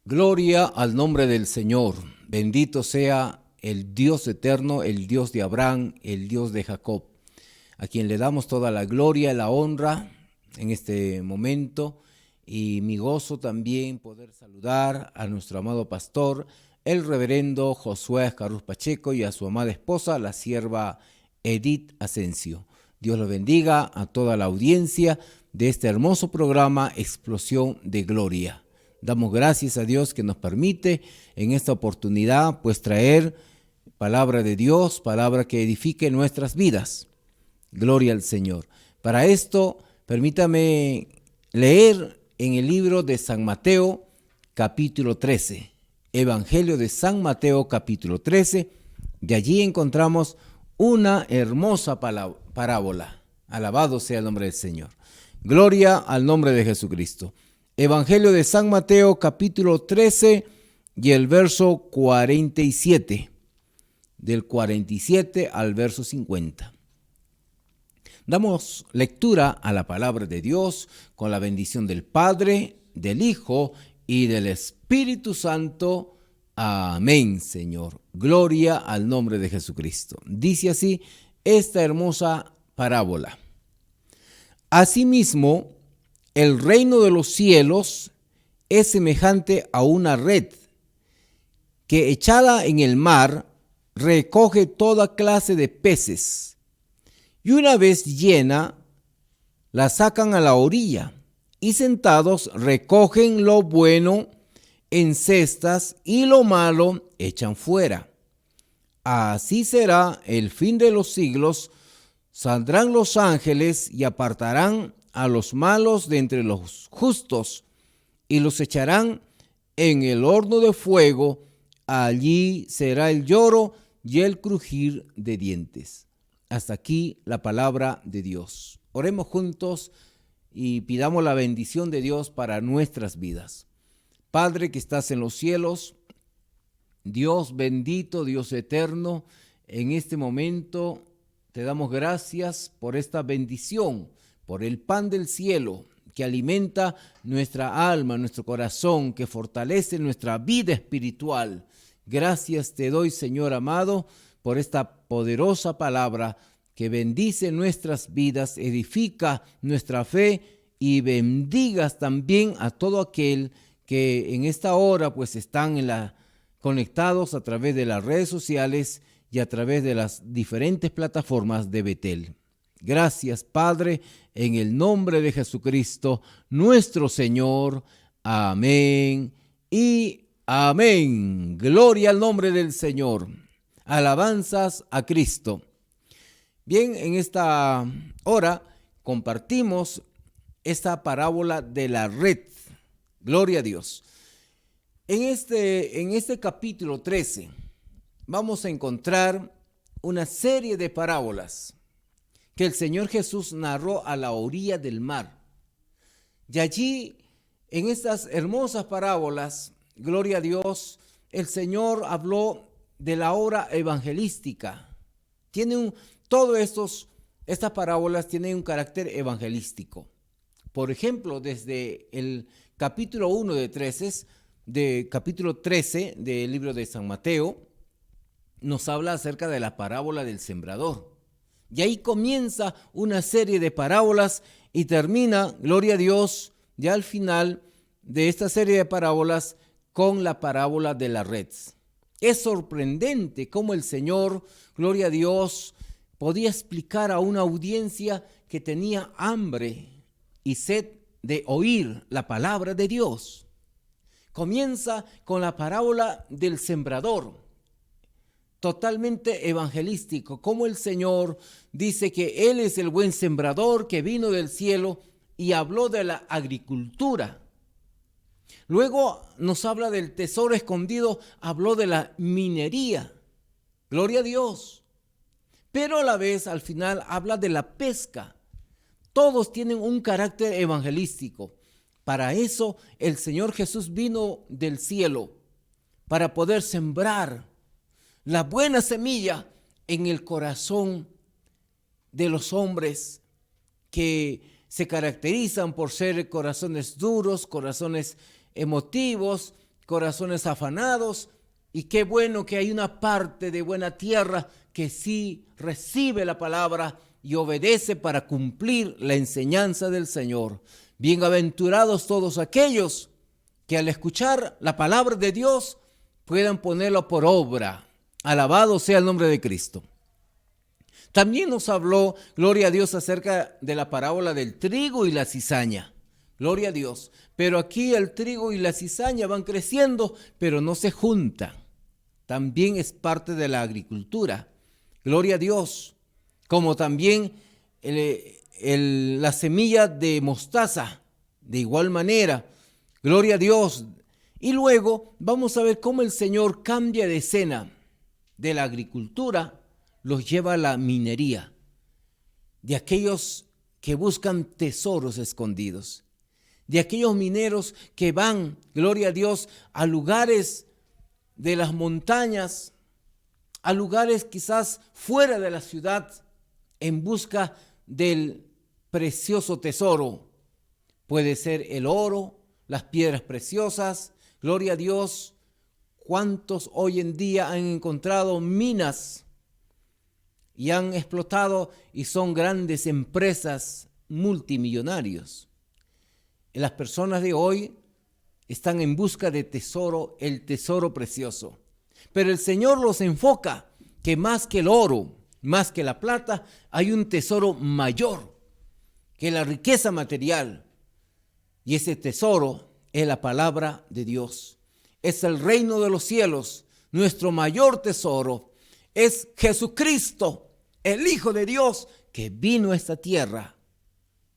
Gloria al nombre del Señor. Bendito sea el Dios eterno, el Dios de Abraham, el Dios de Jacob, a quien le damos toda la gloria y la honra en este momento. Y mi gozo también poder saludar a nuestro amado pastor, el reverendo Josué Ascaruz Pacheco, y a su amada esposa, la sierva Edith Asensio. Dios los bendiga a toda la audiencia de este hermoso programa Explosión de Gloria. Damos gracias a Dios que nos permite en esta oportunidad pues traer palabra de Dios, palabra que edifique nuestras vidas. Gloria al Señor. Para esto, permítame leer en el libro de San Mateo, capítulo 13. Evangelio de San Mateo, capítulo 13. De allí encontramos una hermosa parábola. Alabado sea el nombre del Señor. Gloria al nombre de Jesucristo. Evangelio de San Mateo, capítulo 13 y el verso 47. Del 47 al verso 50. Damos lectura a la palabra de Dios con la bendición del Padre, del Hijo y del Espíritu Santo. Amén, Señor. Gloria al nombre de Jesucristo. Dice así esta hermosa parábola. Asimismo, el reino de los cielos es semejante a una red que, echada en el mar, recoge toda clase de peces, y una vez llena, la sacan a la orilla, y sentados recogen lo bueno en cestas y lo malo echan fuera. Así será el fin de los siglos. Saldrán los ángeles y apartarán a los malos de entre los justos y los echarán en el horno de fuego. Allí será el lloro y el crujir de dientes. Hasta aquí la palabra de Dios. Oremos juntos y pidamos la bendición de Dios para nuestras vidas. Padre que estás en los cielos, Dios bendito, Dios eterno, en este momento te damos gracias por esta bendición, por el pan del cielo que alimenta nuestra alma, nuestro corazón, que fortalece nuestra vida espiritual. Gracias te doy, Señor amado, por esta poderosa palabra que bendice nuestras vidas, edifica nuestra fe y bendigas también a todo aquel que en esta hora pues están conectados a través de las redes sociales y a través de las diferentes plataformas de Betel. Gracias, Padre, en el nombre de Jesucristo, nuestro Señor. Amén y amén. Gloria al nombre del Señor. Alabanzas a Cristo. Bien, en esta hora compartimos esta parábola de la red. Gloria a Dios. En este capítulo 13 vamos a encontrar una serie de parábolas que el Señor Jesús narró a la orilla del mar. Y allí, en estas hermosas parábolas, gloria a Dios, el Señor habló de la obra evangelística. Estas parábolas tienen un carácter evangelístico. Por ejemplo, desde el capítulo 1 capítulo 13 del libro de San Mateo, nos habla acerca de la parábola del sembrador. Y ahí comienza una serie de parábolas y termina, gloria a Dios, ya al final de esta serie de parábolas con la parábola de la red. Es sorprendente cómo el Señor, gloria a Dios, podía explicar a una audiencia que tenía hambre y sed de oír la palabra de Dios. Comienza con la parábola del sembrador, totalmente evangelístico, como el Señor dice que Él es el buen sembrador que vino del cielo y habló de la agricultura. Luego nos habla del tesoro escondido, habló de la minería. Gloria a Dios. Pero a la vez, al final, habla de la pesca. Todos tienen un carácter evangelístico. Para eso el Señor Jesús vino del cielo, para poder sembrar la buena semilla en el corazón de los hombres que se caracterizan por ser corazones duros, corazones emotivos, corazones afanados, y qué bueno que hay una parte de buena tierra que sí recibe la palabra y obedece para cumplir la enseñanza del Señor. Bienaventurados todos aquellos que al escuchar la palabra de Dios puedan ponerlo por obra. Alabado sea el nombre de Cristo. También nos habló, gloria a Dios, acerca de la parábola del trigo y la cizaña. Gloria a Dios. Pero aquí el trigo y la cizaña van creciendo, pero no se juntan. También es parte de la agricultura. Gloria a Dios. Como también la semilla de mostaza, de igual manera. Gloria a Dios. Y luego vamos a ver cómo el Señor cambia de escena. De la agricultura los lleva a la minería. De aquellos que buscan tesoros escondidos. De aquellos mineros que van, gloria a Dios, a lugares de las montañas, a lugares quizás fuera de la ciudad, en busca del precioso tesoro. Puede ser el oro, las piedras preciosas, gloria a Dios. ¿Cuántos hoy en día han encontrado minas y han explotado y son grandes empresas multimillonarios? Las personas de hoy están en busca de tesoro, el tesoro precioso. Pero el Señor los enfoca que más que el oro, más que la plata, hay un tesoro mayor que la riqueza material. Y ese tesoro es la palabra de Dios. Es el reino de los cielos. Nuestro mayor tesoro es Jesucristo, el Hijo de Dios, que vino a esta tierra.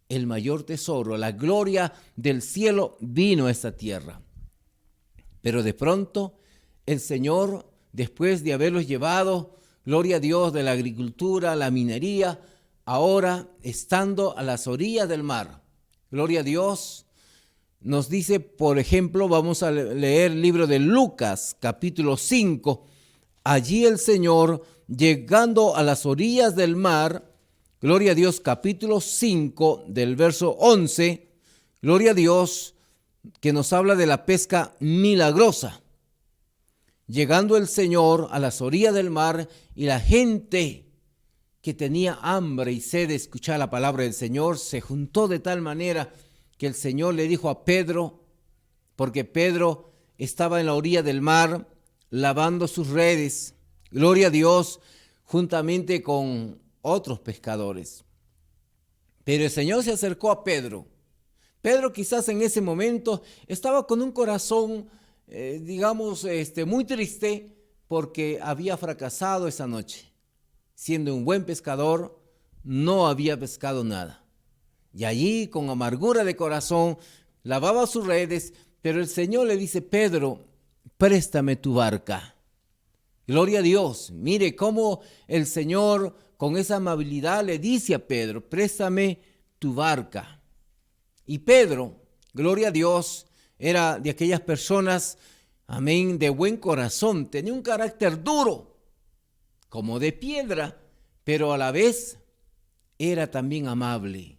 El mayor tesoro, la gloria del cielo vino a esta tierra. Pero de pronto el Señor, después de haberlos llevado, gloria a Dios, de la agricultura, la minería, ahora estando a las orillas del mar, gloria a Dios, nos dice, por ejemplo, vamos a leer el libro de Lucas, capítulo 5. Allí el Señor, llegando a las orillas del mar, gloria a Dios, capítulo 5, del verso 11, gloria a Dios, que nos habla de la pesca milagrosa. Llegando el Señor a las orillas del mar y la gente que tenía hambre y sed de escuchar la palabra del Señor se juntó de tal manera que el Señor le dijo a Pedro, porque Pedro estaba en la orilla del mar lavando sus redes, gloria a Dios, juntamente con otros pescadores. Pero el Señor se acercó a Pedro. Pedro quizás en ese momento estaba con un corazón, muy triste porque había fracasado esa noche. Siendo un buen pescador, no había pescado nada. Y allí, con amargura de corazón, lavaba sus redes, pero el Señor le dice, Pedro, préstame tu barca. Gloria a Dios. Mire cómo el Señor con esa amabilidad le dice a Pedro, préstame tu barca. Y Pedro, gloria a Dios, era de aquellas personas, amén, de buen corazón. Tenía un carácter duro, como de piedra, pero a la vez era también amable.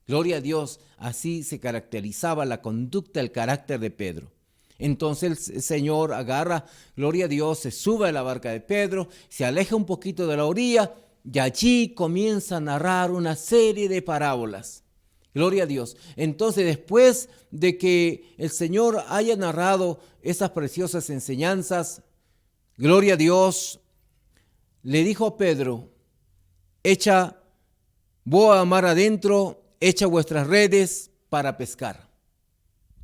Gloria a Dios, así se caracterizaba la conducta, el carácter de Pedro. Entonces el Señor agarra, gloria a Dios, se sube a la barca de Pedro, se aleja un poquito de la orilla y allí comienza a narrar una serie de parábolas. Gloria a Dios. Entonces, después de que el Señor haya narrado esas preciosas enseñanzas, gloria a Dios, le dijo a Pedro, echa boa a mar adentro, echa vuestras redes para pescar.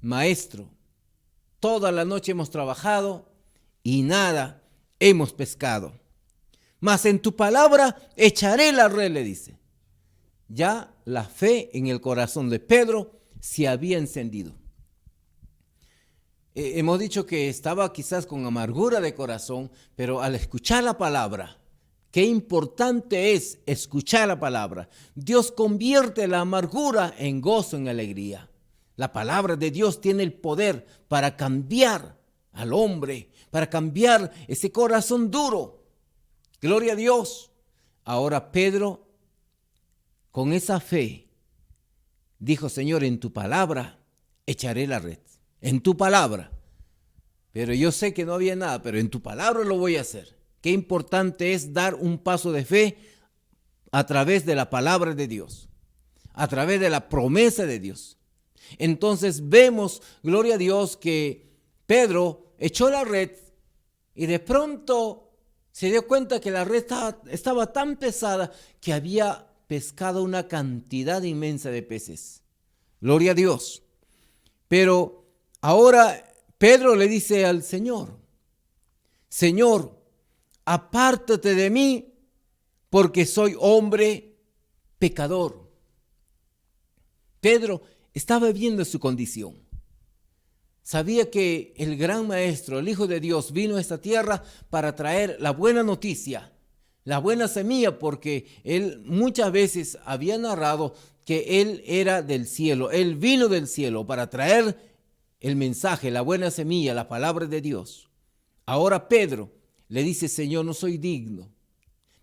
Maestro, toda la noche hemos trabajado y nada hemos pescado. Mas en tu palabra echaré la red, le dice. Ya la fe en el corazón de Pedro se había encendido. Hemos dicho que estaba quizás con amargura de corazón, pero al escuchar la palabra, qué importante es escuchar la palabra. Dios convierte la amargura en gozo, en alegría. La palabra de Dios tiene el poder para cambiar al hombre, para cambiar ese corazón duro. Gloria a Dios. Ahora Pedro, con esa fe, dijo, Señor, en tu palabra echaré la red. En tu palabra. pero yo sé que no había nada, pero en tu palabra lo voy a hacer. Qué importante es dar un paso de fe a través de la palabra de Dios, a través de la promesa de Dios. Entonces vemos, gloria a Dios, que Pedro echó la red y de pronto se dio cuenta que la red estaba tan pesada que había pescado una cantidad inmensa de peces. Gloria a Dios. Pero ahora Pedro le dice al Señor: Señor, apártate de mí, porque soy hombre pecador. Pedro estaba viendo su condición. Sabía que el gran maestro, el Hijo de Dios, vino a esta tierra para traer la buena noticia, la buena semilla, porque él muchas veces había narrado que él era del cielo. Él vino del cielo para traer el mensaje, la buena semilla, la palabra de Dios. Ahora Pedro le dice: Señor, no soy digno.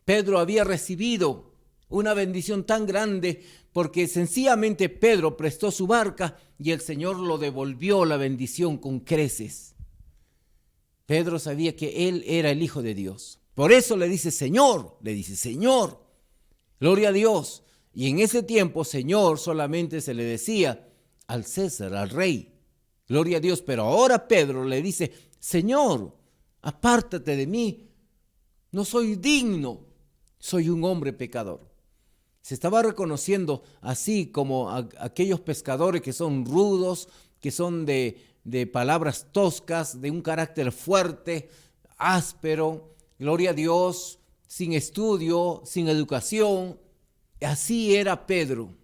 Pedro había recibido una bendición tan grande porque sencillamente Pedro prestó su barca y el Señor lo devolvió la bendición con creces. Pedro sabía que él era el Hijo de Dios. Por eso le dice Señor, gloria a Dios. Y en ese tiempo Señor solamente se le decía al César, al rey. Gloria a Dios. Pero ahora Pedro le dice: Señor, apártate de mí, no soy digno, soy un hombre pecador. Se estaba reconociendo así como aquellos pescadores que son rudos, que son de palabras toscas, de un carácter fuerte, áspero, gloria a Dios, sin estudio, sin educación. Así era Pedro.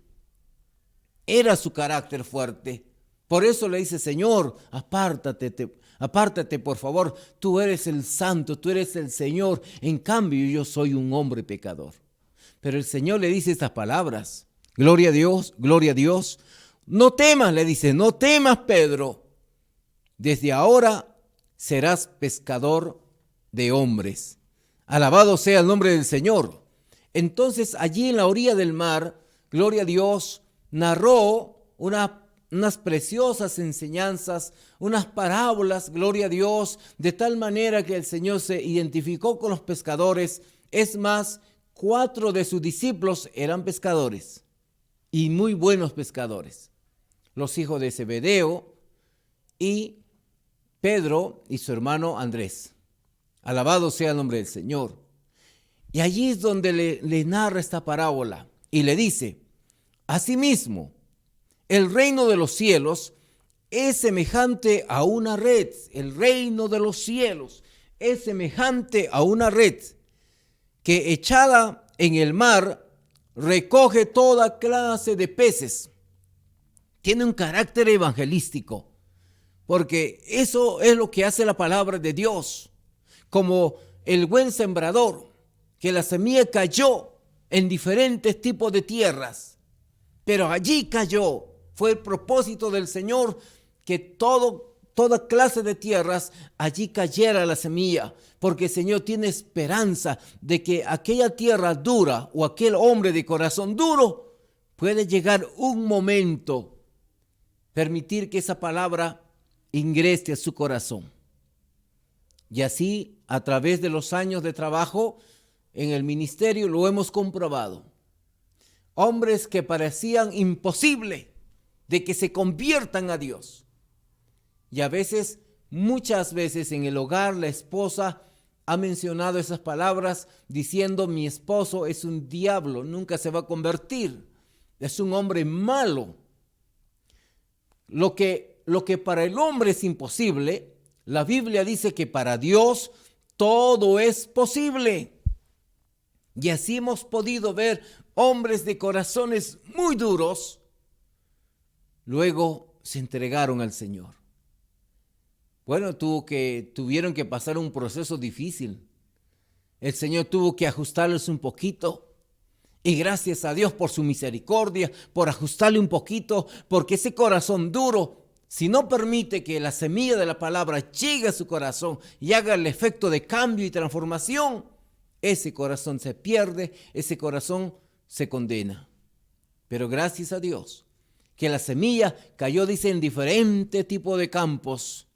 Era su carácter fuerte. Por eso le dice: Señor, apártate por favor, tú eres el santo, tú eres el Señor, en cambio yo soy un hombre pecador. Pero el Señor le dice estas palabras: gloria a Dios, gloria a Dios. No temas, le dice, no temas, Pedro. Desde ahora serás pescador de hombres. Alabado sea el nombre del Señor. Entonces allí en la orilla del mar, gloria a Dios, narró unas preciosas enseñanzas, unas parábolas, gloria a Dios, de tal manera que el Señor se identificó con los pescadores. Es más, 4 de sus discípulos eran pescadores y muy buenos pescadores. Los hijos de Zebedeo y Pedro y su hermano Andrés. Alabado sea el nombre del Señor. Y allí es donde le narra esta parábola y le dice: asimismo, el reino de los cielos es semejante a una red. El reino de los cielos es semejante a una red que echada en el mar recoge toda clase de peces. Tiene un carácter evangelístico, porque eso es lo que hace la palabra de Dios. Como el buen sembrador, que la semilla cayó en diferentes tipos de tierras, pero allí cayó. Fue el propósito del Señor que toda clase de tierras allí cayera la semilla, porque el Señor tiene esperanza de que aquella tierra dura o aquel hombre de corazón duro puede llegar un momento, permitir que esa palabra ingrese a su corazón. Y así, a través de los años de trabajo en el ministerio, lo hemos comprobado. Hombres que parecían imposible de que se conviertan a Dios. Y a veces, muchas veces en el hogar, la esposa ha mencionado esas palabras diciendo: mi esposo es un diablo, nunca se va a convertir, es un hombre malo. Lo que para el hombre es imposible, la Biblia dice que para Dios todo es posible. Y así hemos podido ver hombres de corazones muy duros, luego se entregaron al Señor. Bueno, tuvieron que pasar un proceso difícil. El Señor tuvo que ajustarles un poquito. Y gracias a Dios por su misericordia, por ajustarle un poquito, porque ese corazón duro, si no permite que la semilla de la palabra llegue a su corazón y haga el efecto de cambio y transformación, ese corazón se pierde, ese corazón se condena. Pero gracias a Dios que la semilla cayó, dice, en diferentes tipos de campos.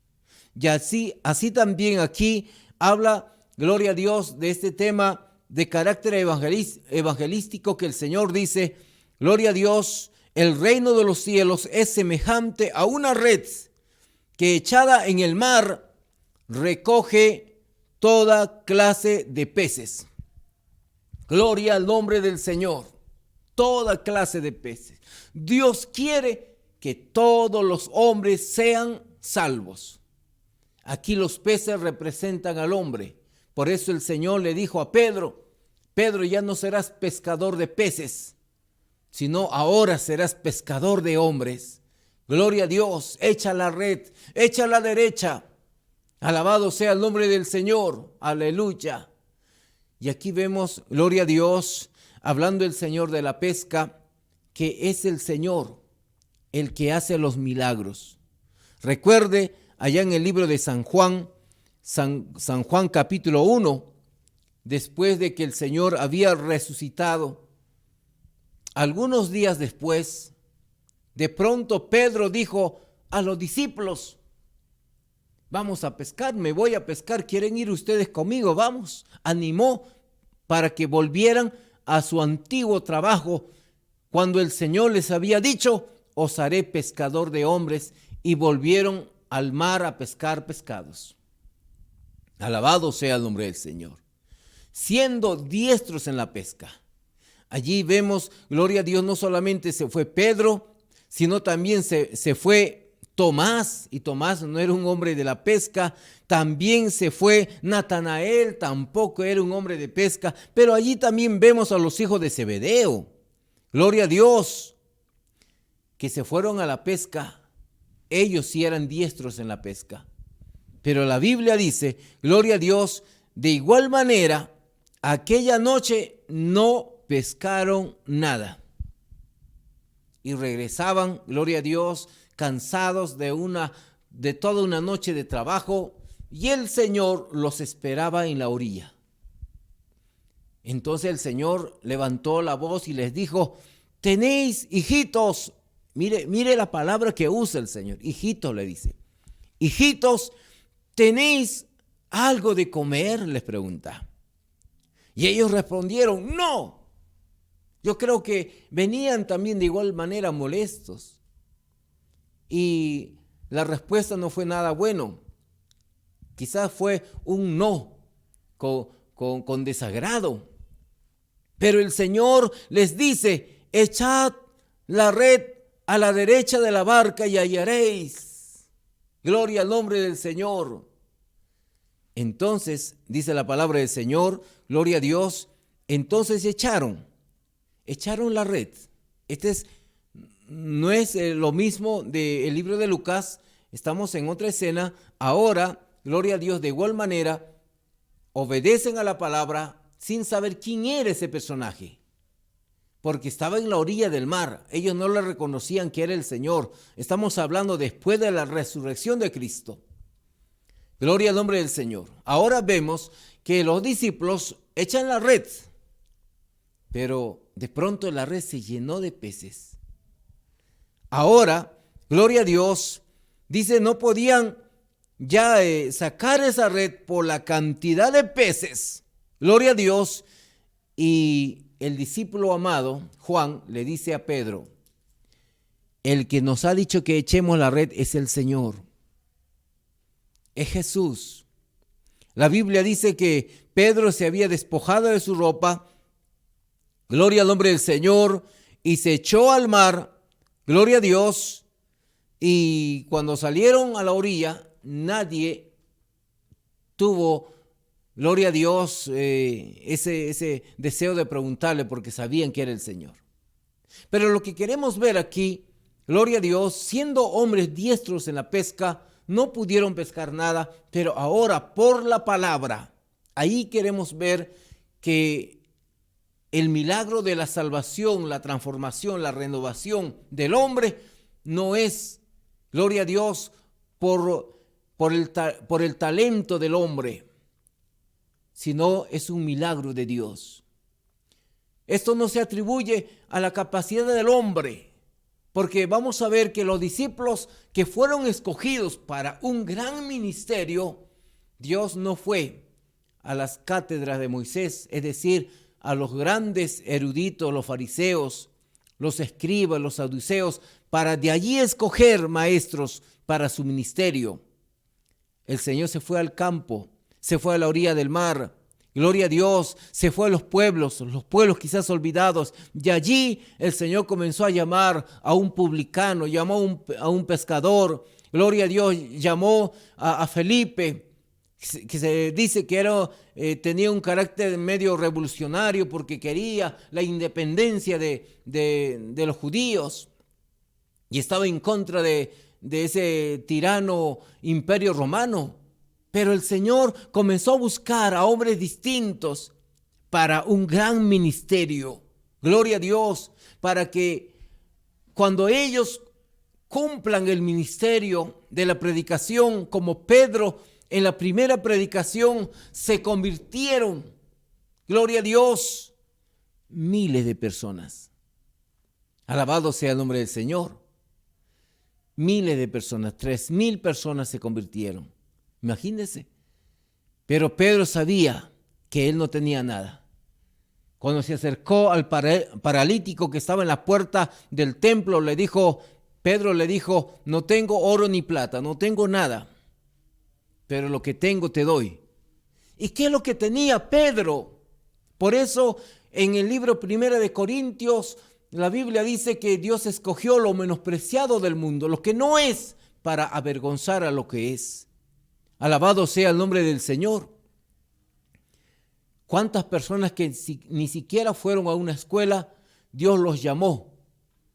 Y así también aquí habla, gloria a Dios, de este tema de carácter evangelístico que el Señor dice, gloria a Dios, el reino de los cielos es semejante a una red que echada en el mar recoge toda clase de peces. Gloria al nombre del Señor. Toda clase de peces. Dios quiere que todos los hombres sean salvos. Aquí los peces representan al hombre. Por eso el Señor le dijo a Pedro, Pedro, ya no serás pescador de peces, sino ahora serás pescador de hombres. Gloria a Dios, echa la red, echa a la derecha. Alabado sea el nombre del Señor, aleluya. Y aquí vemos, gloria a Dios, hablando el Señor de la pesca, que es el Señor el que hace los milagros. Recuerde, allá en el libro de San Juan capítulo 1, después de que el Señor había resucitado, algunos días después, de pronto Pedro dijo a los discípulos, vamos a pescar, me voy a pescar, ¿quieren ir ustedes conmigo? Vamos. Animó para que volvieran a su antiguo trabajo cuando el Señor les había dicho, os haré pescador de hombres, y volvieron al mar a pescar pescados. Alabado sea el nombre del Señor. Siendo diestros en la pesca. Allí vemos, gloria a Dios, no solamente se fue Pedro, sino también se fue Tomás, y Tomás no era un hombre de la pesca. También se fue Natanael, tampoco era un hombre de pesca, pero allí también vemos a los hijos de Zebedeo, gloria a Dios, que se fueron a la pesca. Ellos sí eran diestros en la pesca, pero la Biblia dice, gloria a Dios, de igual manera, aquella noche no pescaron nada y regresaban, gloria a Dios, cansados de toda una noche de trabajo, y el Señor los esperaba en la orilla. Entonces el Señor levantó la voz y les dijo, tenéis hijitos, mire la palabra que usa el Señor, hijitos le dice, hijitos, ¿tenéis algo de comer? Les pregunta. Y ellos respondieron, no. Yo creo que venían también de igual manera molestos. Y la respuesta no fue nada bueno. Quizás fue un no con desagrado. Pero el Señor les dice, echad la red a la derecha de la barca y hallaréis. Gloria al nombre del Señor. Entonces, dice la palabra del Señor, gloria a Dios, entonces echaron la red. No es lo mismo del libro de Lucas, estamos en otra escena. Ahora, gloria a Dios, de igual manera, obedecen a la palabra sin saber quién era ese personaje, porque estaba en la orilla del mar. Ellos no le reconocían que era el Señor. Estamos hablando después de la resurrección de Cristo. Gloria al nombre del Señor. Ahora vemos que los discípulos echan la red, pero de pronto la red se llenó de peces. Ahora, gloria a Dios, dice, no podían ya sacar esa red por la cantidad de peces. Gloria a Dios. Y el discípulo amado, Juan, le dice a Pedro, el que nos ha dicho que echemos la red es el Señor. Es Jesús. La Biblia dice que Pedro se había despojado de su ropa, gloria al nombre del Señor, y se echó al mar. Gloria a Dios. Y cuando salieron a la orilla, nadie tuvo, gloria a Dios, ese deseo de preguntarle, porque sabían que era el Señor. Pero lo que queremos ver aquí, gloria a Dios, siendo hombres diestros en la pesca, no pudieron pescar nada, pero ahora por la palabra, ahí queremos ver que el milagro de la salvación, la transformación, la renovación del hombre no es, gloria a Dios, por el talento del hombre, sino es un milagro de Dios. Esto no se atribuye a la capacidad del hombre, Porque vamos a ver que los discípulos que fueron escogidos para un gran ministerio, Dios no fue a las cátedras de Moisés, es decir, a los grandes eruditos, los fariseos, los escribas, los saduceos, para de allí escoger maestros para su ministerio. El Señor se fue al campo, se fue a la orilla del mar. Gloria a Dios, se fue a los pueblos quizás olvidados. Y allí el Señor comenzó a llamar a un publicano, llamó a un pescador. Gloria a Dios, llamó a Felipe, que se dice que tenía un carácter medio revolucionario porque quería la independencia de los judíos y estaba en contra de ese tirano imperio romano. Pero el Señor comenzó a buscar a hombres distintos para un gran ministerio. Gloria a Dios, para que cuando ellos cumplan el ministerio de la predicación, como Pedro en la primera predicación se convirtieron, gloria a Dios, miles de personas. Alabado sea el nombre del Señor. Miles de personas, 3,000 personas se convirtieron. Imagínense. Pero Pedro sabía que él no tenía nada. Cuando se acercó al paralítico que estaba en la puerta del templo, Pedro le dijo, no tengo oro ni plata, no tengo nada, pero lo que tengo te doy. ¿Y qué es lo que tenía Pedro? Por eso en el libro 1 de Corintios, la Biblia dice que Dios escogió lo menospreciado del mundo, lo que no es, para avergonzar a lo que es. Alabado sea el nombre del Señor. ¿Cuántas personas que ni siquiera fueron a una escuela, Dios los llamó?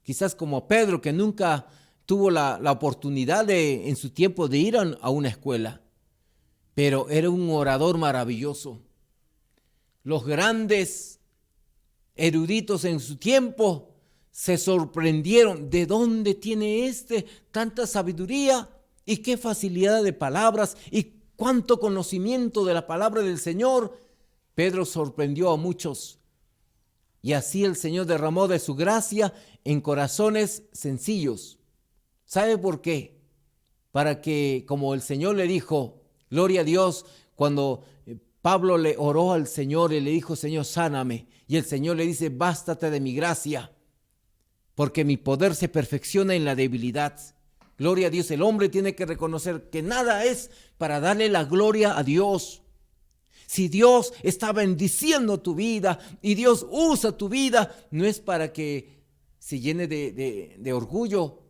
Quizás como Pedro, que nunca tuvo la oportunidad en su tiempo de ir a una escuela, pero era un orador maravilloso. Los grandes eruditos en su tiempo se sorprendieron. ¿De dónde tiene tanta sabiduría? Y qué facilidad de palabras y cuánto conocimiento de la palabra del Señor. Pedro sorprendió a muchos. Y así el Señor derramó de su gracia en corazones sencillos. ¿Sabe por qué? Para que, como el Señor le dijo, gloria a Dios, cuando Pablo le oró al Señor y le dijo, Señor, sáname. Y el Señor le dice, bástate de mi gracia, porque mi poder se perfecciona en la debilidad. Gloria a Dios, el hombre tiene que reconocer que nada es para darle la gloria a Dios. Si Dios está bendiciendo tu vida y Dios usa tu vida, no es para que se llene de orgullo,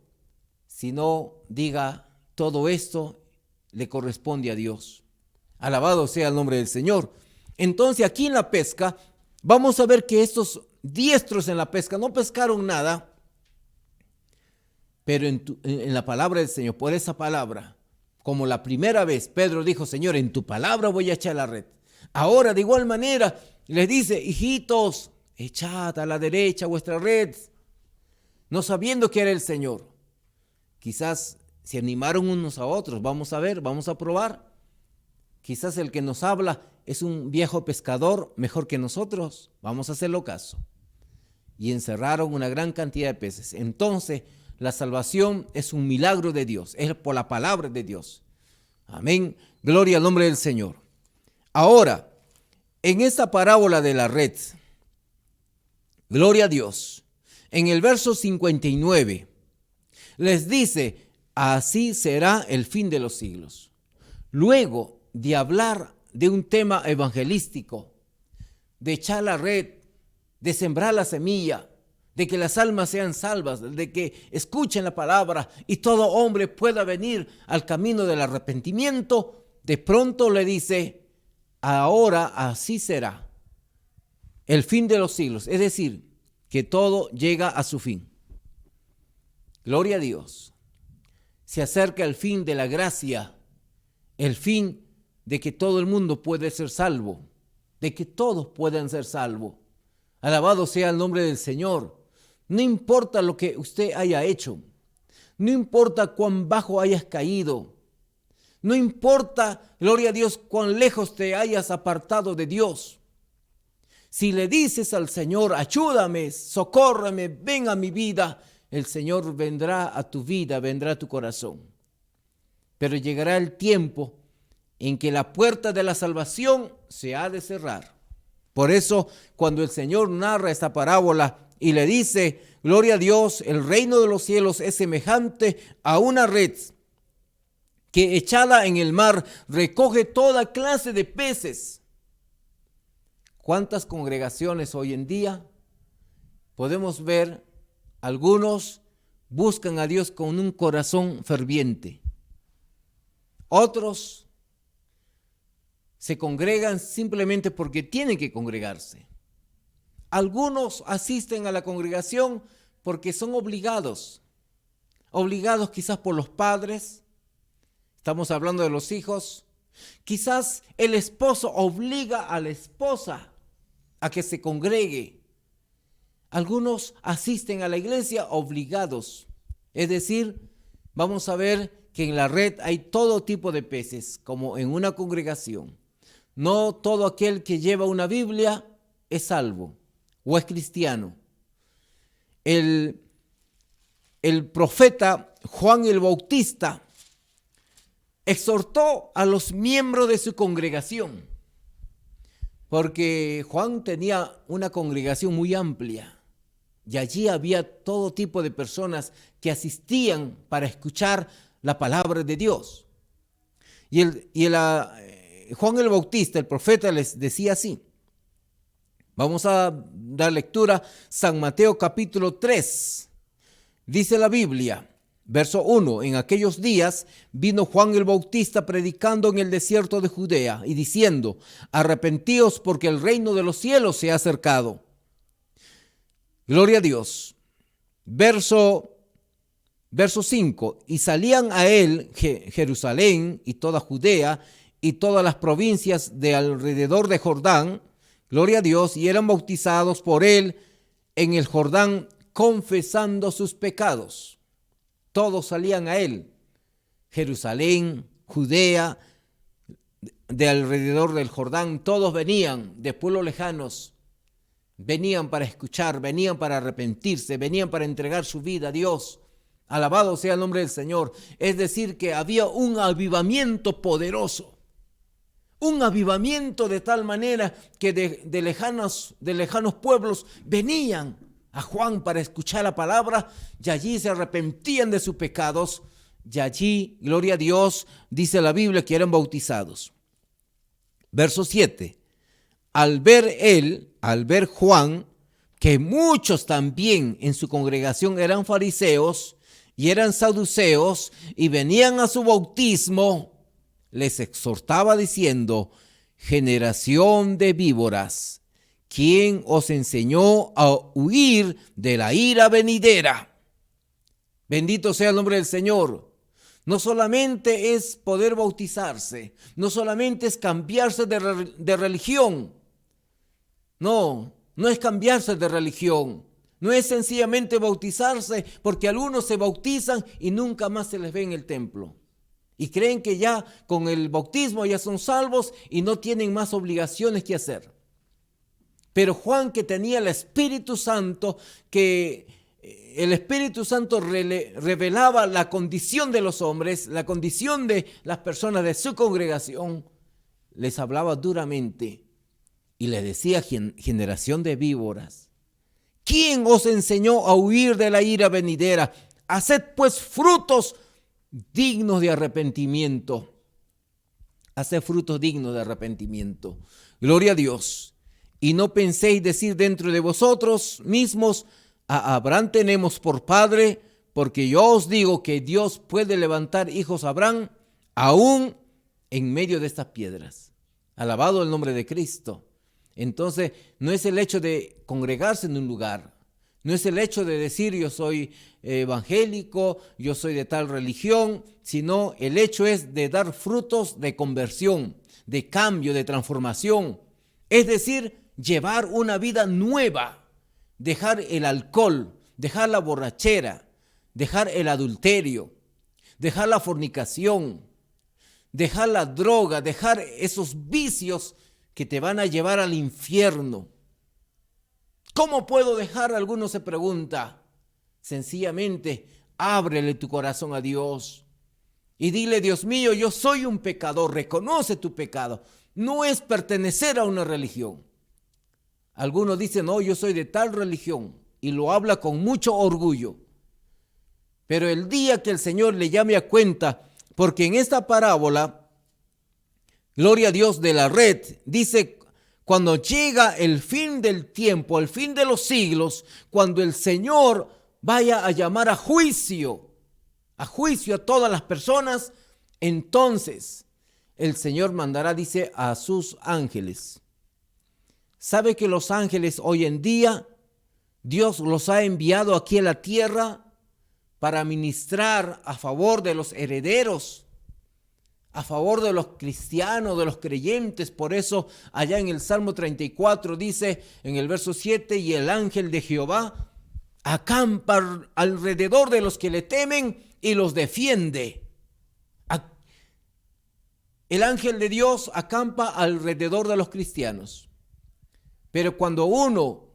sino diga, todo esto le corresponde a Dios. Alabado sea el nombre del Señor. Entonces aquí en la pesca, vamos a ver que estos diestros en la pesca no pescaron nada, pero en la palabra del Señor, por esa palabra, como la primera vez Pedro dijo, Señor, en tu palabra voy a echar la red. Ahora de igual manera les dice, hijitos, echad a la derecha vuestra red, no sabiendo que era el Señor. Quizás se animaron unos a otros, vamos a ver, vamos a probar. Quizás el que nos habla es un viejo pescador mejor que nosotros, vamos a hacerlo caso. Y encerraron una gran cantidad de peces. Entonces, la salvación es un milagro de Dios, es por la palabra de Dios. Amén, gloria al nombre del Señor. Ahora, en esta parábola de la red, gloria a Dios, en el verso 59, les dice, así será el fin de los siglos. Luego de hablar de un tema evangelístico, de echar la red, de sembrar la semilla, de que las almas sean salvas, de que escuchen la palabra y todo hombre pueda venir al camino del arrepentimiento, de pronto le dice, ahora así será el fin de los siglos, es decir, que todo llega a su fin. Gloria a Dios. Se acerca el fin de la gracia, el fin de que todo el mundo puede ser salvo, de que todos puedan ser salvos. Alabado sea el nombre del Señor. No importa lo que usted haya hecho, no importa cuán bajo hayas caído, no importa, gloria a Dios, cuán lejos te hayas apartado de Dios. Si le dices al Señor, ayúdame, socórreme, ven a mi vida, el Señor vendrá a tu vida, vendrá a tu corazón. Pero llegará el tiempo en que la puerta de la salvación se ha de cerrar. Por eso, cuando el Señor narra esta parábola y le dice, gloria a Dios, el reino de los cielos es semejante a una red que echada en el mar recoge toda clase de peces. ¿Cuántas congregaciones hoy en día podemos ver? Algunos buscan a Dios con un corazón ferviente. Otros se congregan simplemente porque tienen que congregarse. Algunos asisten a la congregación porque son obligados quizás por los padres. Estamos hablando de los hijos. Quizás el esposo obliga a la esposa a que se congregue. Algunos asisten a la iglesia obligados. Es decir, vamos a ver que en la red hay todo tipo de peces, como en una congregación. No todo aquel que lleva una Biblia es salvo o es cristiano. El profeta Juan el Bautista exhortó a los miembros de su congregación, porque Juan tenía una congregación muy amplia y allí había todo tipo de personas que asistían para escuchar la palabra de Dios. Juan el Bautista, el profeta, les decía así. Vamos a dar lectura, San Mateo capítulo 3. Dice la Biblia, verso 1, en aquellos días vino Juan el Bautista predicando en el desierto de Judea y diciendo, arrepentíos porque el reino de los cielos se ha acercado. Gloria a Dios. Verso 5, y salían a él Jerusalén y toda Judea y todas las provincias de alrededor de Jordán, gloria a Dios, y eran bautizados por él en el Jordán, confesando sus pecados. Todos salían a él, Jerusalén, Judea, de alrededor del Jordán, todos venían de pueblos lejanos, venían para escuchar, venían para arrepentirse, venían para entregar su vida a Dios. Alabado sea el nombre del Señor. Es decir, que había un avivamiento poderoso. Un avivamiento de tal manera que de lejanos pueblos venían a Juan para escuchar la palabra y allí se arrepentían de sus pecados y allí, gloria a Dios, dice la Biblia que eran bautizados. Verso 7. Al ver Juan, que muchos también en su congregación eran fariseos y eran saduceos y venían a su bautismo, les exhortaba diciendo, generación de víboras, ¿quién os enseñó a huir de la ira venidera? Bendito sea el nombre del Señor. No solamente es poder bautizarse, no solamente es cambiarse de religión. No es cambiarse de religión. No es sencillamente bautizarse, porque algunos se bautizan y nunca más se les ve en el templo. Y creen que ya con el bautismo ya son salvos y no tienen más obligaciones que hacer. Pero Juan, que tenía el Espíritu Santo, que el Espíritu Santo revelaba la condición de los hombres, la condición de las personas de su congregación, les hablaba duramente y les decía, generación de víboras, ¿quién os enseñó a huir de la ira venidera? Haced pues frutos dignos de arrepentimiento. Haced frutos dignos de arrepentimiento. Gloria a Dios. Y no penséis decir dentro de vosotros mismos, a Abraham tenemos por padre, porque yo os digo que Dios puede levantar hijos a Abraham aún en medio de estas piedras. Alabado el nombre de Cristo. Entonces, no es el hecho de congregarse en un lugar, no es el hecho de decir yo soy evangélico, yo soy de tal religión, sino el hecho es de dar frutos de conversión, de cambio, de transformación. Es decir, llevar una vida nueva, dejar el alcohol, dejar la borrachera, dejar el adulterio, dejar la fornicación, dejar la droga, dejar esos vicios que te van a llevar al infierno. ¿Cómo puedo dejar? Algunos se pregunta. Sencillamente, ábrele tu corazón a Dios y dile: Dios mío, yo soy un pecador, reconoce tu pecado. No es pertenecer a una religión. Algunos dicen: no, yo soy de tal religión, y lo habla con mucho orgullo. Pero el día que el Señor le llame a cuenta, porque en esta parábola, gloria a Dios, de la red, dice: cuando llega el fin del tiempo, el fin de los siglos, cuando el Señor vaya a llamar a juicio a todas las personas, entonces el Señor mandará, dice, a sus ángeles. ¿Sabe que los ángeles hoy en día, Dios los ha enviado aquí a la tierra para ministrar a favor de los herederos, a favor de los cristianos, de los creyentes? Por eso allá en el Salmo 34 dice en el verso 7: y el ángel de Jehová acampa alrededor de los que le temen y los defiende. El ángel de Dios acampa alrededor de los cristianos. Pero cuando uno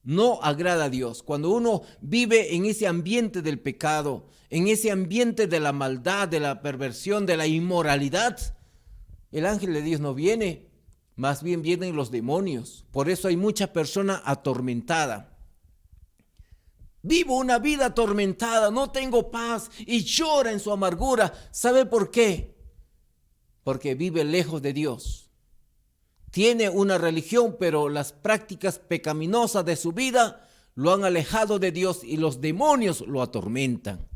no agrada a Dios, cuando uno vive en ese ambiente del pecado, en ese ambiente de la maldad, de la perversión, de la inmoralidad, el ángel de Dios no viene, más bien vienen los demonios. Por eso hay mucha persona atormentada. Vivo una vida atormentada, no tengo paz, y llora en su amargura. ¿Sabe por qué? Porque vive lejos de Dios. Tiene una religión, pero las prácticas pecaminosas de su vida lo han alejado de Dios y los demonios lo atormentan.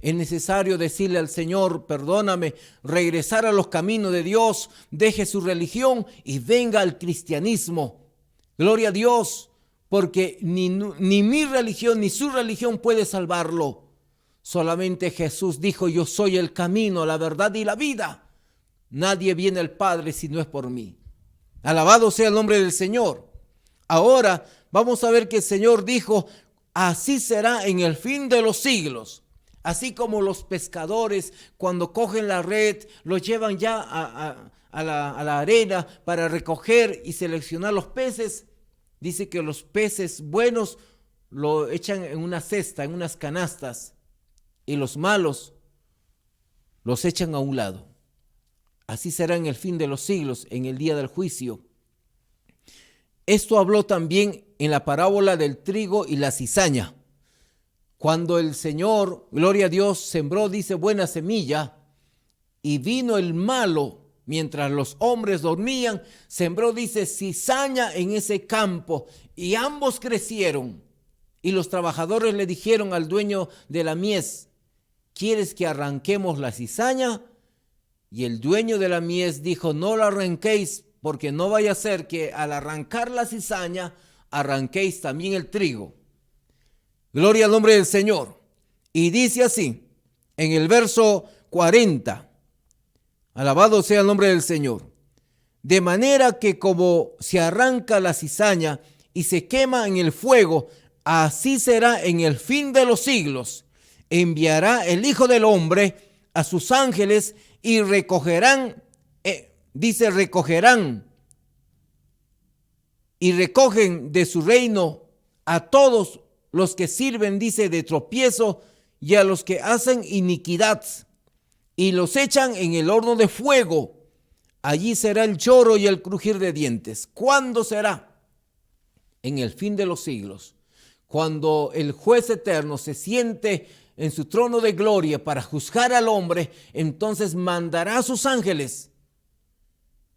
Es necesario decirle al Señor: perdóname, regresar a los caminos de Dios, deje su religión y venga al cristianismo. Gloria a Dios, porque ni mi religión ni su religión puede salvarlo. Solamente Jesús dijo: yo soy el camino, la verdad y la vida. Nadie viene al Padre si no es por mí. Alabado sea el nombre del Señor. Ahora vamos a ver que el Señor dijo: así será en el fin de los siglos. Así como los pescadores, cuando cogen la red, lo llevan ya a la arena para recoger y seleccionar los peces. Dice que los peces buenos lo echan en una cesta, en unas canastas, y los malos los echan a un lado. Así será en el fin de los siglos, en el día del juicio. Esto habló también en la parábola del trigo y la cizaña. Cuando el Señor, gloria a Dios, sembró, dice, buena semilla, y vino el malo, mientras los hombres dormían, sembró, dice, cizaña en ese campo, y ambos crecieron. Y los trabajadores le dijeron al dueño de la mies: ¿quieres que arranquemos la cizaña? Y el dueño de la mies dijo: no la arranquéis, porque no vaya a ser que al arrancar la cizaña, arranquéis también el trigo. Gloria al nombre del Señor. Y dice así, en el verso 40, alabado sea el nombre del Señor: de manera que como se arranca la cizaña y se quema en el fuego, así será en el fin de los siglos. Enviará el Hijo del Hombre a sus ángeles y recogerán, recogerán y recogen de su reino a todos los que sirven, dice, de tropiezo, y a los que hacen iniquidad, y los echan en el horno de fuego. Allí será el lloro y el crujir de dientes. ¿Cuándo será? En el fin de los siglos, cuando el juez eterno se siente en su trono de gloria para juzgar al hombre, entonces mandará a sus ángeles.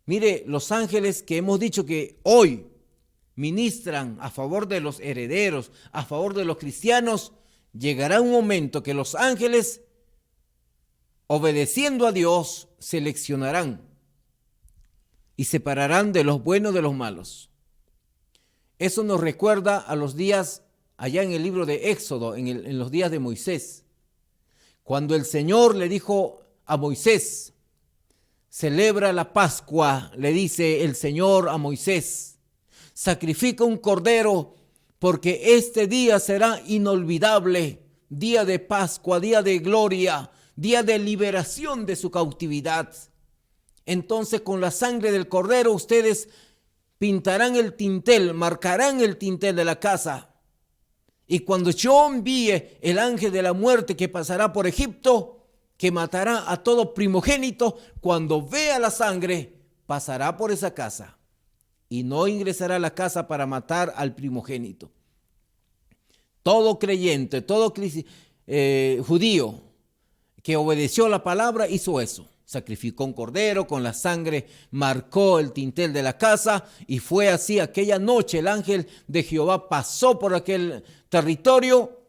Mire, los ángeles que hemos dicho que hoy ministran a favor de los herederos, a favor de los cristianos, llegará un momento que los ángeles, obedeciendo a Dios, seleccionarán y separarán de los buenos de los malos. Eso nos recuerda a los días allá en el libro de Éxodo, en los días de Moisés, cuando el Señor le dijo a Moisés: celebra la Pascua, le dice el Señor a Moisés, sacrifica un cordero, porque este día será inolvidable, día de Pascua, día de gloria, día de liberación de su cautividad. Entonces, con la sangre del cordero ustedes pintarán el dintel, marcarán el dintel de la casa, Y cuando yo envíe el ángel de la muerte que pasará por Egipto, que matará a todo primogénito, cuando vea la sangre, pasará por esa casa y no ingresará a la casa para matar al primogénito. Todo creyente, todo judío que obedeció la palabra hizo eso. Sacrificó un cordero, con la sangre marcó el dintel de la casa, y fue así. Aquella noche el ángel de Jehová pasó por aquel territorio,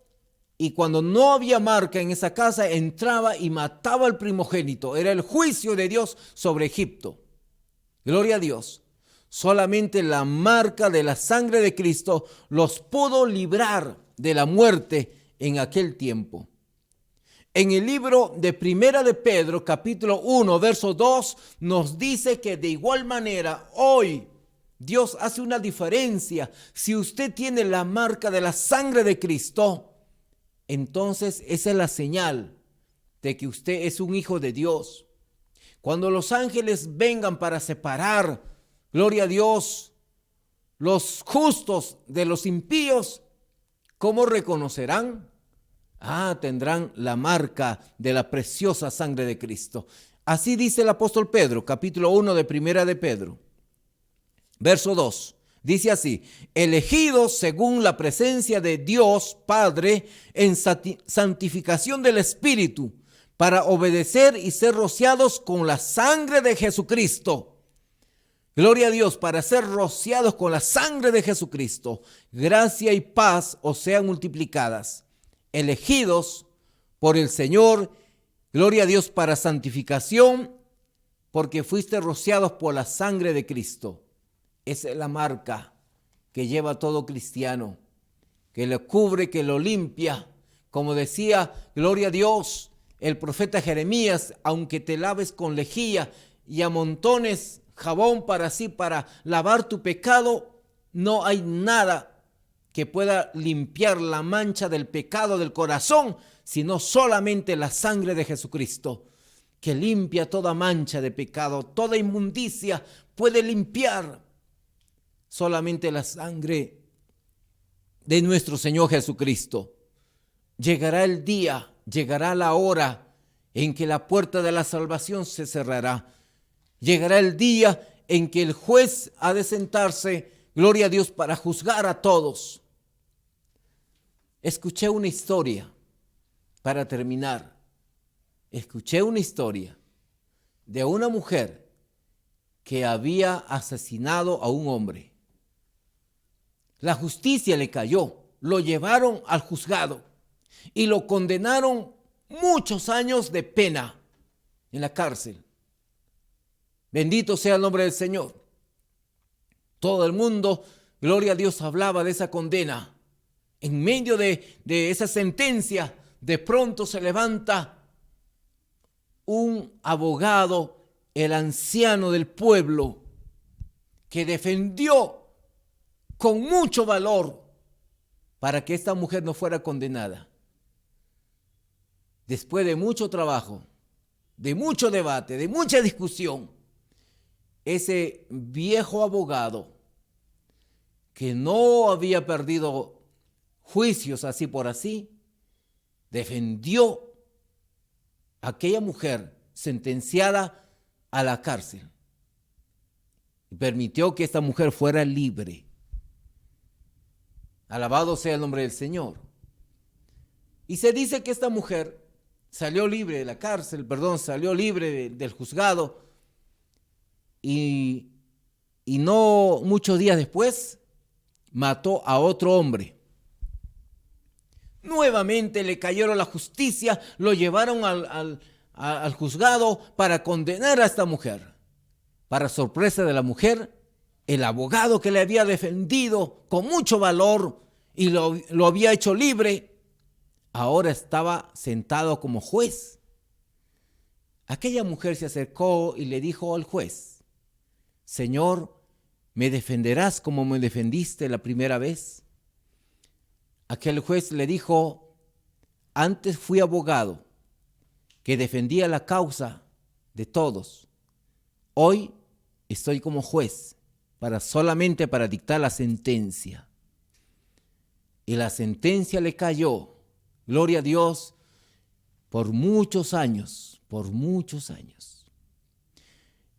y cuando no había marca en esa casa, entraba y mataba al primogénito. Era el juicio de Dios sobre Egipto. Gloria a Dios. Solamente la marca de la sangre de Cristo los pudo librar de la muerte en aquel tiempo. En el libro de Primera de Pedro, capítulo 1, verso 2, nos dice que de igual manera hoy Dios hace una diferencia. Si usted tiene la marca de la sangre de Cristo, entonces esa es la señal de que usted es un hijo de Dios. Cuando los ángeles vengan para separar, gloria a Dios, los justos de los impíos, ¿cómo reconocerán? Tendrán la marca de la preciosa sangre de Cristo. Así dice el apóstol Pedro, capítulo 1 de Primera de Pedro, verso 2. Dice así: elegidos según la presencia de Dios Padre en santificación del Espíritu, para obedecer y ser rociados con la sangre de Jesucristo. Gloria a Dios, para ser rociados con la sangre de Jesucristo. Gracia y paz os sean multiplicadas. Elegidos por el Señor, gloria a Dios, para santificación, porque fuiste rociados por la sangre de Cristo. Esa es la marca que lleva todo cristiano, que lo cubre, que lo limpia. Como decía, gloria a Dios, el profeta Jeremías: aunque te laves con lejía y amontones jabón para lavar tu pecado, no hay nada que pueda limpiar la mancha del pecado del corazón, sino solamente la sangre de Jesucristo, que limpia toda mancha de pecado, toda inmundicia puede limpiar. Solamente la sangre de nuestro Señor Jesucristo. Llegará el día, llegará la hora en que la puerta de la salvación se cerrará. Llegará el día en que el juez ha de sentarse, gloria a Dios, para juzgar a todos. Escuché una historia, para terminar. Escuché una historia de una mujer que había asesinado a un hombre. La justicia le cayó, lo llevaron al juzgado y lo condenaron muchos años de pena en la cárcel. Bendito sea el nombre del Señor. Todo el mundo, gloria a Dios, hablaba de esa condena. En medio de esa sentencia, de pronto se levanta un abogado, el anciano del pueblo, que defendió con mucho valor para que esta mujer no fuera condenada. Después de mucho trabajo, de mucho debate, de mucha discusión, ese viejo abogado, que no había perdido juicios así por así, defendió a aquella mujer sentenciada a la cárcel y permitió que esta mujer fuera libre. Alabado sea el nombre del Señor. Y se dice que esta mujer salió libre de la cárcel, salió libre del juzgado, y no muchos días después mató a otro hombre. Nuevamente le cayeron la justicia, lo llevaron al juzgado para condenar a esta mujer. Para sorpresa de la mujer, el abogado que le había defendido con mucho valor y lo había hecho libre, ahora estaba sentado como juez. Aquella mujer se acercó y le dijo al juez: Señor, ¿me defenderás como me defendiste la primera vez? Aquel juez le dijo: antes fui abogado que defendía la causa de todos. Hoy estoy como juez solamente para dictar la sentencia. y la sentencia le cayó, gloria a Dios, por muchos años, por muchos años.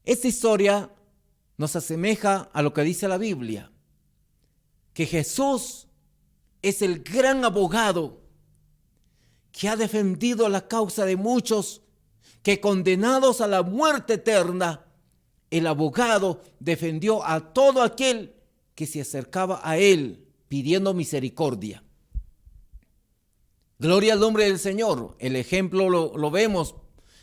Esta historia nos asemeja a lo que dice la Biblia, que Jesús es el gran abogado que ha defendido la causa de muchos que, condenados a la muerte eterna, el abogado defendió a todo aquel que se acercaba a él pidiendo misericordia. Gloria al nombre del Señor. El ejemplo lo vemos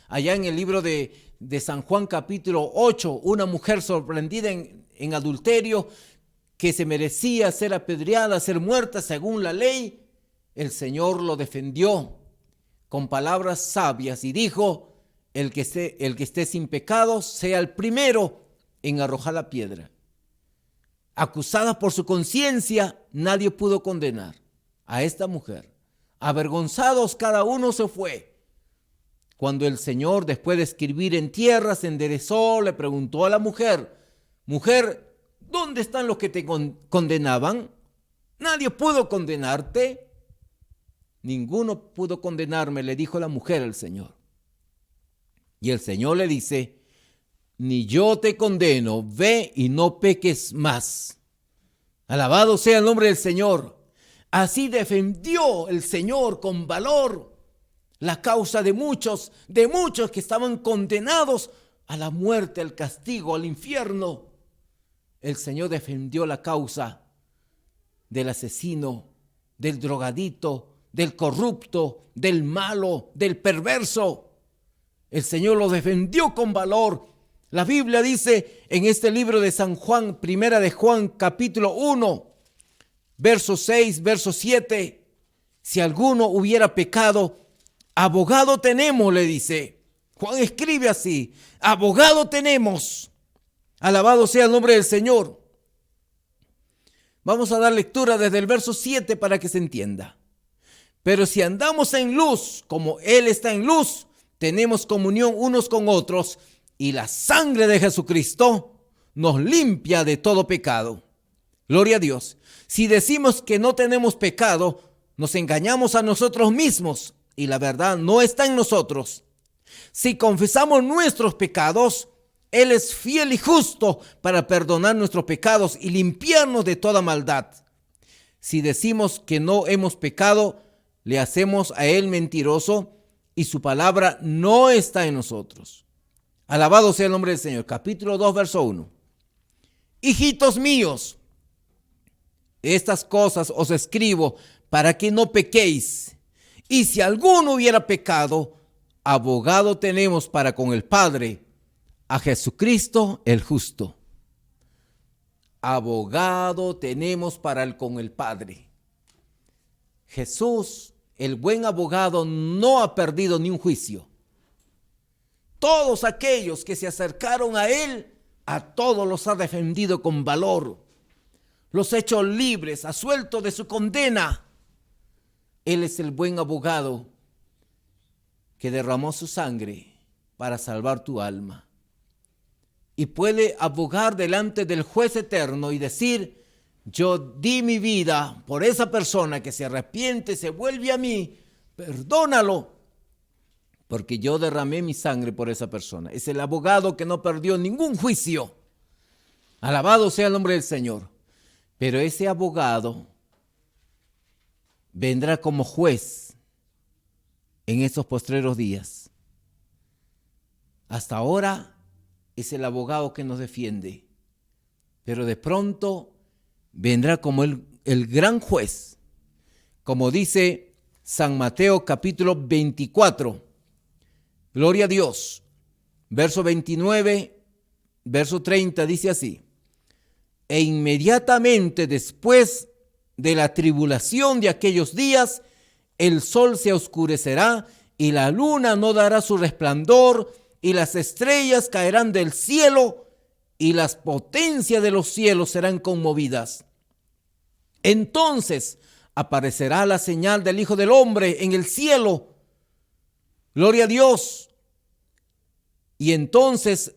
allá en el libro de San Juan capítulo 8, una mujer sorprendida en adulterio que se merecía ser apedreada, ser muerta según la ley. El Señor lo defendió con palabras sabias y dijo: el que esté sin pecado sea el primero en arrojar la piedra. Acusada por su conciencia, nadie pudo condenar a esta mujer. Avergonzados, cada uno se fue. Cuando el Señor, después de escribir en tierra, se enderezó, le preguntó a la mujer: mujer, ¿dónde están los que te condenaban? ¿Nadie pudo condenarte? Ninguno pudo condenarme, le dijo la mujer al Señor. Y el Señor le dice: ni yo te condeno, ve y no peques más. Alabado sea el nombre del Señor. Así defendió el Señor con valor la causa de muchos que estaban condenados a la muerte, al castigo, al infierno. El Señor defendió la causa del asesino, del drogadito, del corrupto, del malo, del perverso. El Señor lo defendió con valor. La Biblia dice en este libro de San Juan, primera de Juan, capítulo 1, verso 6, verso 7, si alguno hubiera pecado, abogado tenemos, le dice. Juan escribe así: abogado tenemos. Alabado sea el nombre del Señor. Vamos a dar lectura desde el verso 7 para que se entienda. Pero si andamos en luz, como Él está en luz, tenemos comunión unos con otros, y la sangre de Jesucristo nos limpia de todo pecado. Gloria a Dios. Si decimos que no tenemos pecado, nos engañamos a nosotros mismos y la verdad no está en nosotros. Si confesamos nuestros pecados, Él es fiel y justo para perdonar nuestros pecados y limpiarnos de toda maldad. Si decimos que no hemos pecado, le hacemos a Él mentiroso y su palabra no está en nosotros. Alabado sea el nombre del Señor. Capítulo 2, verso 1. Hijitos míos, estas cosas os escribo para que no pequéis. Y si alguno hubiera pecado, abogado tenemos para con el Padre, a Jesucristo el justo. Abogado tenemos con el Padre. Jesús, el buen abogado, no ha perdido ni un juicio. Todos aquellos que se acercaron a Él, a todos los ha defendido con valor. Los ha hecho libres, ha suelto de su condena. Él es el buen abogado que derramó su sangre para salvar tu alma. Y puede abogar delante del juez eterno y decir: yo di mi vida por esa persona que se arrepiente, se vuelve a mí, perdónalo, porque yo derramé mi sangre por esa persona. Es el abogado que no perdió ningún juicio. Alabado sea el nombre del Señor. Pero ese abogado vendrá como juez en esos postreros días. Hasta ahora es el abogado que nos defiende, pero de pronto vendrá como el gran juez, como dice San Mateo capítulo 24. Gloria a Dios. Verso 29, verso 30 dice así: e inmediatamente después de la tribulación de aquellos días, el sol se oscurecerá y la luna no dará su resplandor y las estrellas caerán del cielo y las potencias de los cielos serán conmovidas. Entonces aparecerá la señal del Hijo del Hombre en el cielo. Gloria a Dios. Y entonces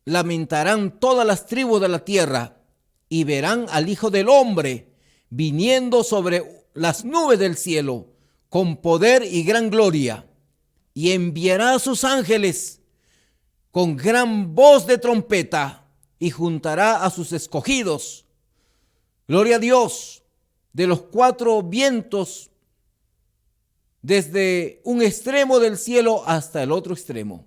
lamentarán todas las tribus de la tierra y verán al Hijo del Hombre viniendo sobre las nubes del cielo con poder y gran gloria, y enviará a sus ángeles con gran voz de trompeta, y juntará a sus escogidos. Gloria a Dios, de los cuatro vientos, desde un extremo del cielo hasta el otro extremo.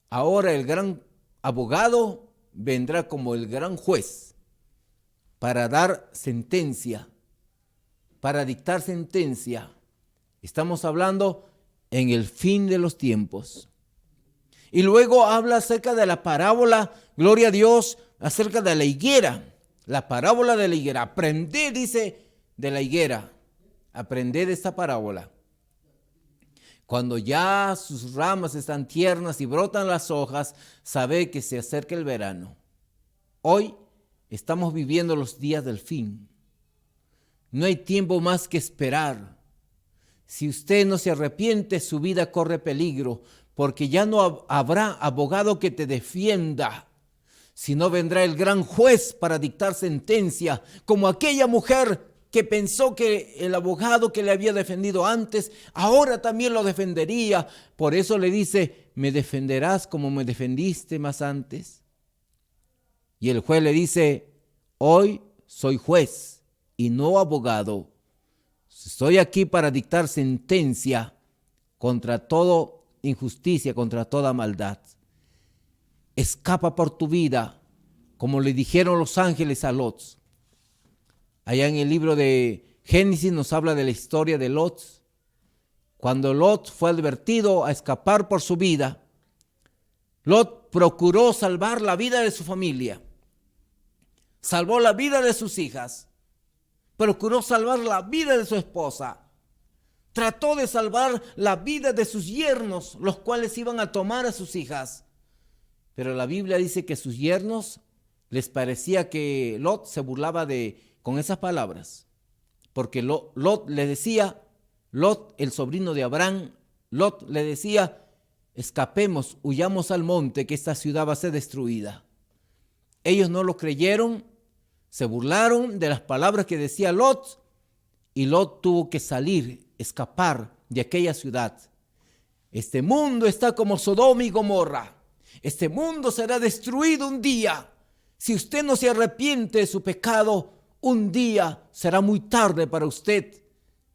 Ahora el gran abogado vendrá como el gran juez para dar sentencia, para dictar sentencia. Estamos hablando en el fin de los tiempos. Y luego habla acerca de la parábola, gloria a Dios, acerca de la higuera. La parábola de la higuera. Aprended, dice, de la higuera. Aprended esta parábola. Cuando ya sus ramas están tiernas y brotan las hojas, sabed que se acerca el verano. Hoy estamos viviendo los días del fin. No hay tiempo más que esperar. Si usted no se arrepiente, su vida corre peligro, porque ya no habrá abogado que te defienda, sino vendrá el gran juez para dictar sentencia, como aquella mujer que pensó que el abogado que le había defendido antes, ahora también lo defendería. Por eso le dice, ¿me defenderás como me defendiste más antes? Y el juez le dice, hoy soy juez y no abogado. Estoy aquí para dictar sentencia contra toda injusticia, contra toda maldad. Escapa por tu vida, como le dijeron los ángeles a Lot. Allá en el libro de Génesis nos habla de la historia de Lot. Cuando Lot fue advertido a escapar por su vida, Lot procuró salvar la vida de su familia. Salvó la vida de sus hijas. Procuró salvar la vida de su esposa. Trató de salvar la vida de sus yernos, los cuales iban a tomar a sus hijas. Pero la Biblia dice que sus yernos les parecía que Lot se burlaba con esas palabras. Porque Lot le decía, Lot, el sobrino de Abraham, Lot le decía, escapemos, huyamos al monte, que esta ciudad va a ser destruida. Ellos no lo creyeron, se burlaron de las palabras que decía Lot, y Lot tuvo que salir, escapar de aquella ciudad. Este mundo está como Sodoma y Gomorra. Este mundo será destruido un día. Si usted no se arrepiente de su pecado, un día será muy tarde para usted.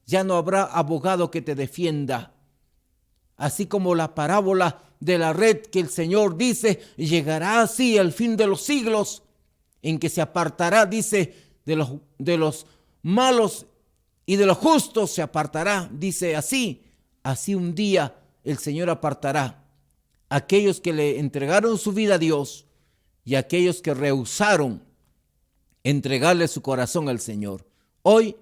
Ya no habrá abogado que te defienda. Así como la parábola de la red que el Señor dice, llegará así el fin de los siglos, en que se apartará, dice, de los malos y de los justos se apartará, dice así un día el Señor apartará aquellos que le entregaron su vida a Dios y aquellos que rehusaron entregarle su corazón al Señor. Hoy,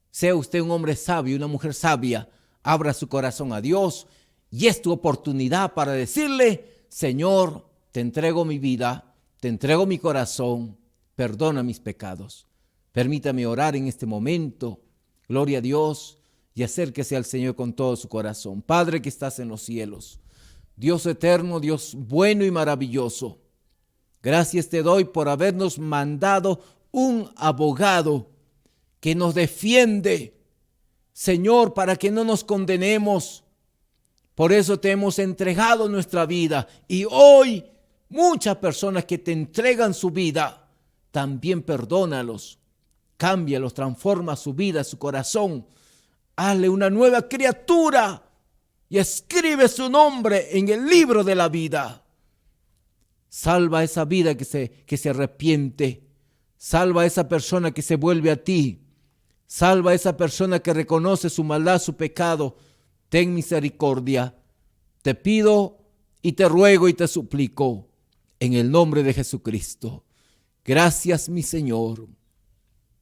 sea usted un hombre sabio, una mujer sabia, abra su corazón a Dios y es tu oportunidad para decirle, Señor, te entrego mi vida, te entrego mi corazón, perdona mis pecados. Permítame orar en este momento. Gloria a Dios, y acérquese al Señor con todo su corazón. Padre que estás en los cielos, Dios eterno, Dios bueno y maravilloso, gracias te doy por habernos mandado un abogado que nos defiende, Señor, para que no nos condenemos. Por eso te hemos entregado nuestra vida, y hoy muchas personas que te entregan su vida, también perdónalos. Cámbialos, transforma su vida, su corazón. Hazle una nueva criatura y escribe su nombre en el libro de la vida. Salva a esa vida que se arrepiente. Salva a esa persona que se vuelve a ti. Salva a esa persona que reconoce su maldad, su pecado. Ten misericordia. Te pido y te ruego y te suplico en el nombre de Jesucristo. Gracias, mi Señor.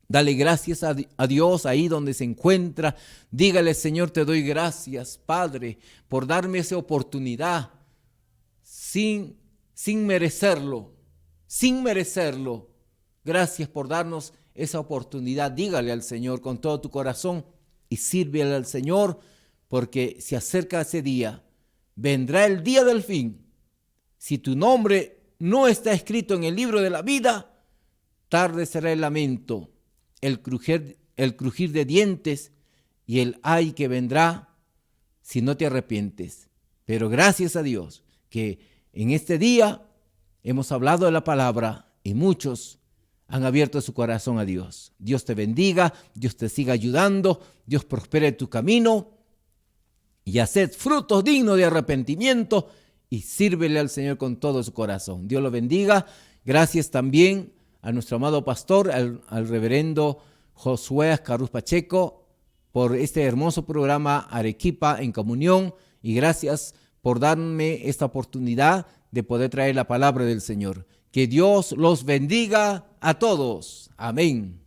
Dale gracias a Dios ahí donde se encuentra. Dígale, Señor, te doy gracias, Padre, por darme esa oportunidad sin merecerlo, sin merecerlo. Gracias por darnos esa oportunidad. Dígale al Señor con todo tu corazón y sírvele al Señor, porque se acerca ese día. Vendrá el día del fin. Si tu nombre no está escrito en el libro de la vida, tarde será el lamento, el crujir el crujir de dientes y el ay que vendrá si no te arrepientes. Pero gracias a Dios que en este día hemos hablado de la palabra y muchos han abierto su corazón a Dios. Dios te bendiga, Dios te siga ayudando, Dios prospere tu camino y haced frutos dignos de arrepentimiento y sírvele al Señor con todo su corazón. Dios lo bendiga. Gracias también a nuestro amado pastor, al reverendo Josué Ascaruz Pacheco, por este hermoso programa Arequipa en Comunión, y gracias por darme esta oportunidad de poder traer la palabra del Señor. Que Dios los bendiga a todos. Amén.